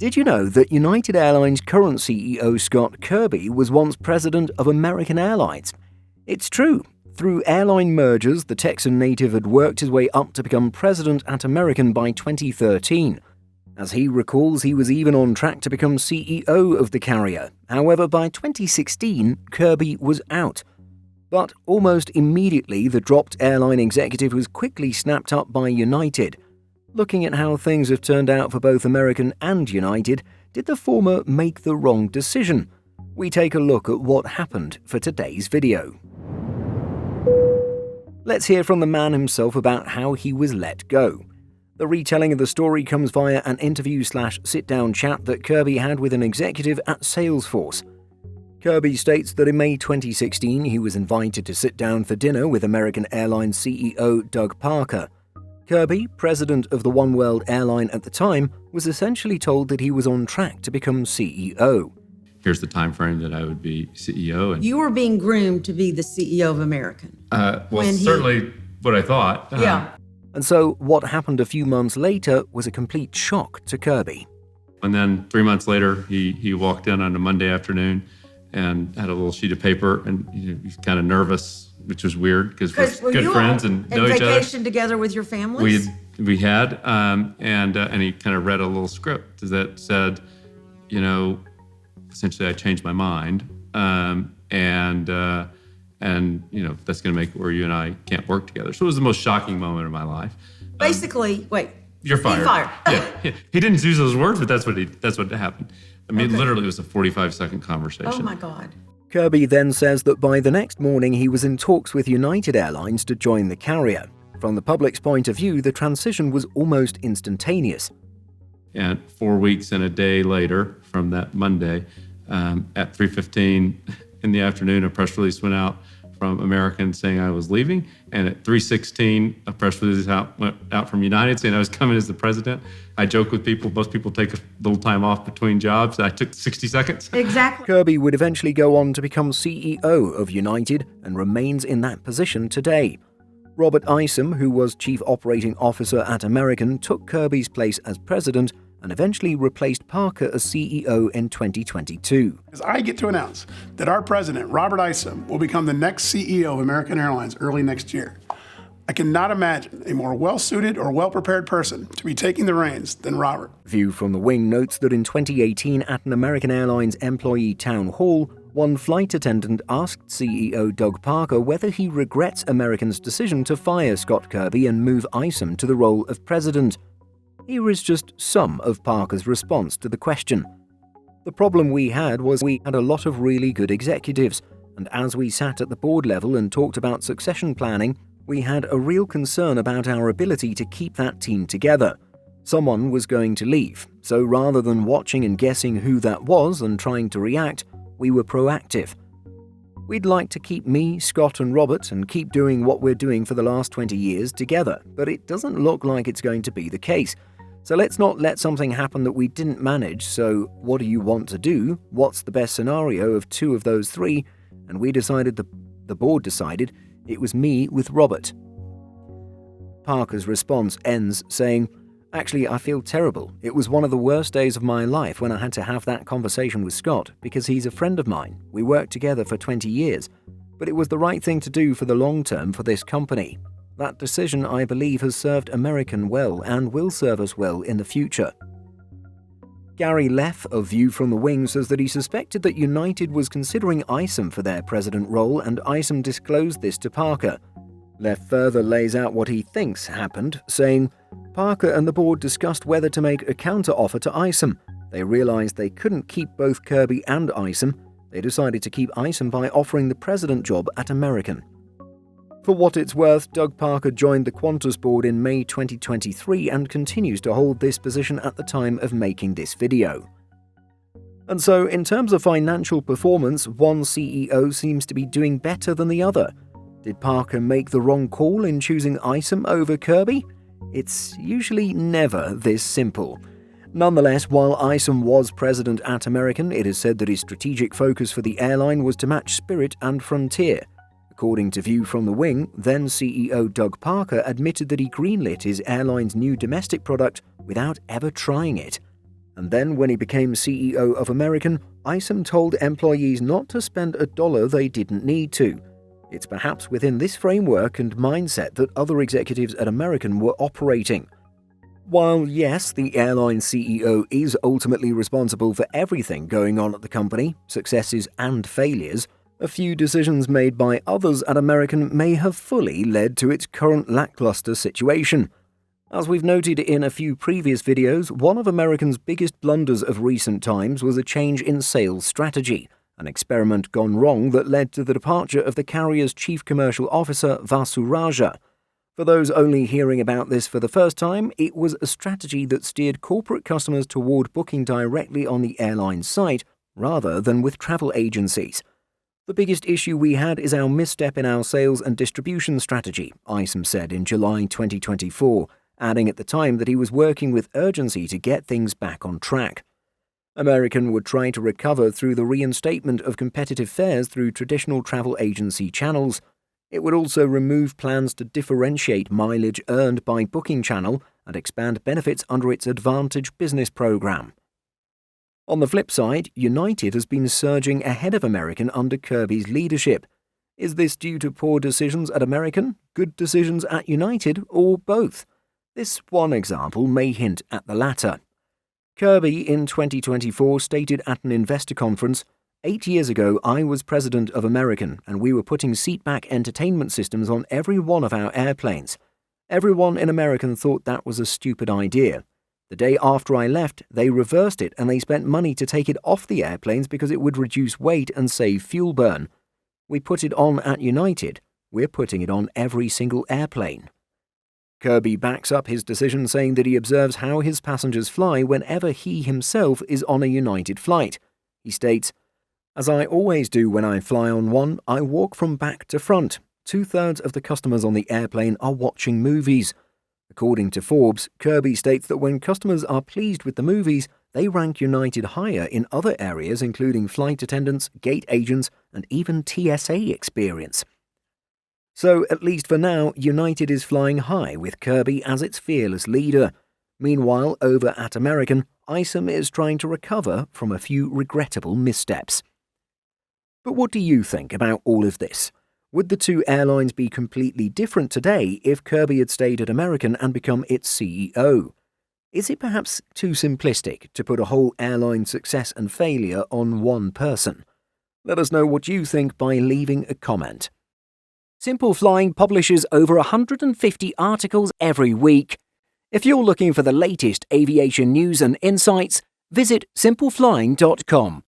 Did you know that United Airlines' current CEO Scott Kirby was once president of American Airlines? It's true. Through airline mergers, the Texan native had worked his way up to become president at American by 2013. As he recalls, he was even on track to become CEO of the carrier. However, by 2016, Kirby was out. But almost immediately, the dropped airline executive was quickly snapped up by United. Looking at how things have turned out for both American and United, did the former make the wrong decision? We take a look at what happened for today's video. Let's hear from the man himself about how he was let go. The retelling of the story comes via an interview/sit-down chat that Kirby had with an executive at Salesforce. Kirby states that in May 2016 he was invited to sit down for dinner with American Airlines CEO Doug Parker. Kirby, president of the One World airline at the time, was essentially told that he was on track to become CEO. Here's the time frame that I would be CEO. And you were being groomed to be the CEO of American. Certainly what I thought. Yeah. And so what happened a few months later was a complete shock to Kirby. And then 3 months later, he walked in on a Monday afternoon and had a little sheet of paper, and he's kind of nervous, which was weird because we're good friends and know each other. Vacation together with your families? We had, and he kind of read a little script that said, essentially I changed my mind, and that's going to make it where you and I can't work together. So it was the most shocking moment of my life. Basically, wait. You're fired. You're fired. Yeah. He didn't use those words, but that's what happened. I mean, Literally, it was a 45-second conversation. Oh my God. Kirby then says that by the next morning he was in talks with United Airlines to join the carrier. From the public's point of view, the transition was almost instantaneous. And 4 weeks and a day later, from that Monday, at 3:15 in the afternoon, a press release went out from American saying I was leaving, and at 3:16, a press release went out from United saying I was coming as the president. I joke with people, most people take a little time off between jobs. I took 60 seconds. Exactly. Kirby would eventually go on to become CEO of United and remains in that position today. Robert Isom, who was Chief Operating Officer at American, took Kirby's place as president and eventually replaced Parker as CEO in 2022. As I get to announce that our president, Robert Isom, will become the next CEO of American Airlines early next year. I cannot imagine a more well-suited or well-prepared person to be taking the reins than Robert. View from the Wing notes that in 2018 at an American Airlines employee town hall, one flight attendant asked CEO Doug Parker whether he regrets American's decision to fire Scott Kirby and move Isom to the role of president. Here is just some of Parker's response to the question. The problem we had was we had a lot of really good executives, and as we sat at the board level and talked about succession planning, we had a real concern about our ability to keep that team together. Someone was going to leave, so rather than watching and guessing who that was and trying to react, we were proactive. We'd like to keep me, Scott and Robert and keep doing what we're doing for the last 20 years together, but it doesn't look like it's going to be the case. So let's not let something happen that we didn't manage. So what do you want to do? What's the best scenario of two of those three? And we decided, the board decided, it was me with Robert. Parker's response ends saying, "Actually, I feel terrible. It was one of the worst days of my life when I had to have that conversation with Scott because he's a friend of mine. We worked together for 20 years. But it was the right thing to do for the long term for this company. That decision, I believe, has served American well and will serve us well in the future." Gary Leff of View from the Wing says that he suspected that United was considering Isom for their president role, and Isom disclosed this to Parker. Leff further lays out what he thinks happened, saying, "Parker and the board discussed whether to make a counter-offer to Isom. They realized they couldn't keep both Kirby and Isom. They decided to keep Isom by offering the president job at American." For what it's worth, Doug Parker joined the Qantas board in May 2023 and continues to hold this position at the time of making this video. And so, in terms of financial performance, one CEO seems to be doing better than the other. Did Parker make the wrong call in choosing Isom over Kirby? It's usually never this simple. Nonetheless, while Isom was president at American, it is said that his strategic focus for the airline was to match Spirit and Frontier. According to View from the Wing, then CEO Doug Parker admitted that he greenlit his airline's new domestic product without ever trying it. And then when he became CEO of American, Isom told employees not to spend a dollar they didn't need to. It's perhaps within this framework and mindset that other executives at American were operating. While yes, the airline CEO is ultimately responsible for everything going on at the company, successes and failures, a few decisions made by others at American may have fully led to its current lackluster situation. As we've noted in a few previous videos, one of American's biggest blunders of recent times was a change in sales strategy, an experiment gone wrong that led to the departure of the carrier's chief commercial officer, Vasu Raja. For those only hearing about this for the first time, it was a strategy that steered corporate customers toward booking directly on the airline's site rather than with travel agencies. The biggest issue we had is our misstep in our sales and distribution strategy, Isom said in July 2024, adding at the time that he was working with urgency to get things back on track. American would try to recover through the reinstatement of competitive fares through traditional travel agency channels. It would also remove plans to differentiate mileage earned by booking channel and expand benefits under its Advantage business program. On the flip side, United has been surging ahead of American under Kirby's leadership. Is this due to poor decisions at American, good decisions at United, or both? This one example may hint at the latter. Kirby in 2024 stated at an investor conference, 8 years ago I was president of American and we were putting seatback entertainment systems on every one of our airplanes. Everyone in American thought that was a stupid idea. The day after I left, they reversed it and they spent money to take it off the airplanes because it would reduce weight and save fuel burn. We put it on at United. We're putting it on every single airplane. Kirby backs up his decision saying that he observes how his passengers fly whenever he himself is on a United flight. He states, "As I always do when I fly on one, I walk from back to front. 2/3 of the customers on the airplane are watching movies." According to Forbes, Kirby states that when customers are pleased with the movies, they rank United higher in other areas including flight attendants, gate agents, and even TSA experience. So, at least for now, United is flying high with Kirby as its fearless leader. Meanwhile, over at American, Isom is trying to recover from a few regrettable missteps. But what do you think about all of this? Would the two airlines be completely different today if Kirby had stayed at American and become its CEO? Is it perhaps too simplistic to put a whole airline's success and failure on one person? Let us know what you think by leaving a comment. Simple Flying publishes over 150 articles every week. If you're looking for the latest aviation news and insights, visit simpleflying.com.